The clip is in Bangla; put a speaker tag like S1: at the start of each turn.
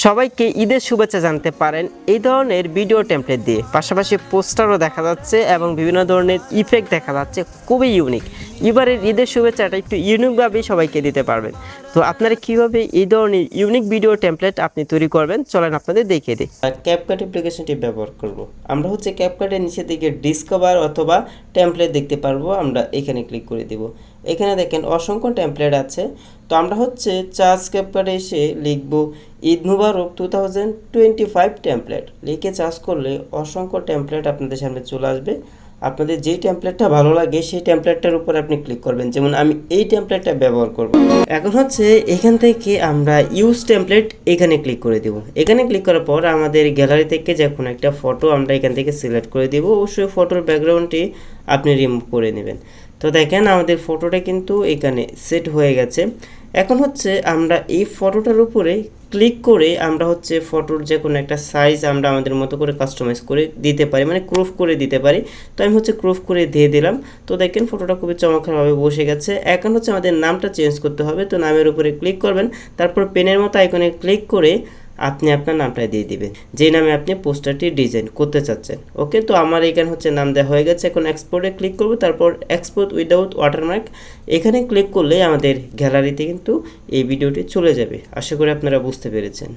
S1: সবাইকে ঈদের শুভেচ্ছা জানতে পারেন এই ধরনের ভিডিও টেমপ্লেট দিয়ে, পাশাপাশি পোস্টারও দেখা যাচ্ছে এবং বিভিন্ন ধরনের ইফেক্ট দেখা যাচ্ছে, খুবই ইউনিক। এবারের ঈদের শুভেচ্ছাটা একটু ইউনিকভাবেই সবাইকে দিতে পারবেন। তো আপনারা কীভাবে এই ধরনের ইউনিক ভিডিও টেমপ্লেট আপনি তৈরি করবেন চলেন আপনাদের দেখিয়ে দিই।
S2: ক্যাপকাট অ্যাপ্লিকেশনটি ব্যবহার করব। আমরা ক্যাপকাটের নিচের দিকে ডিসকভার অথবা টেমপ্লেট দেখতে পারবো, আমরা এখানে ক্লিক করে দেব। এখানে দেখেন অসংখ্য টেমপ্লেট আছে। তো আমরা চার্জ ক্যাপকাটে এসে লিখব ঈদ মুবারক 2025 টেমপ্লেট লিখে চার্জ করলে অসংখ্য টেমপ্লেট আপনাদের সামনে চলে আসবে। আপনাদের যেই টেমপ্লেটটা ভালো লাগে সেই টেমপ্লেটটার উপর আপনি ক্লিক করবেন, যেমন আমি এই টেমপ্লেটটা ব্যবহার করব। এখন এখান থেকে আমরা ইউজ টেমপ্লেট এখানে ক্লিক করে দেব। এখানে ক্লিক করার পর আমাদের গ্যালারি থেকে যে কোনো একটা ফটো আমরা এখান থেকে সিলেক্ট করে দেব। অবশ্যই ফটোর ব্যাকগ্রাউন্ডটি আপনি রিমুভ করে নেবেন। তো দেখেন আমাদের ফটোটা কিন্তু এখানে সেট হয়ে গেছে। এখন আমরা এই ফটোটার উপরে ক্লিক করে আমরা ফটোর যে কোনো একটা সাইজ আমরা আমাদের মতো করে কাস্টমাইজ করে দিতে পারি, মানে ক্রপ করে দিতে পারি। তো আমি ক্রপ করে দিয়ে দিলাম। তো দেখেন ফটোটা খুবই চমৎকারভাবে বসে গেছে। এখন আমাদের নামটা চেঞ্জ করতে হবে। তো নামের উপরে ক্লিক করবেন, তারপর পেনের মতো আইকনে ক্লিক করে আপনি আপনার নামটা দিয়ে দিবেন, যেই নামে আপনি পোস্টারটি ডিজাইন করতে চাচ্ছেন। ওকে, তো আমার এখানে নাম দেওয়া হয়ে গেছে। এখন এক্সপোর্টে ক্লিক করব, তারপর এক্সপোর্ট উইদাউট ওয়াটারমার্ক এখানে ক্লিক করলে আমাদের গ্যালারিতে কিন্তু এই ভিডিওটি চলে যাবে। আশা করি আপনারা বুঝতে পেরেছেন।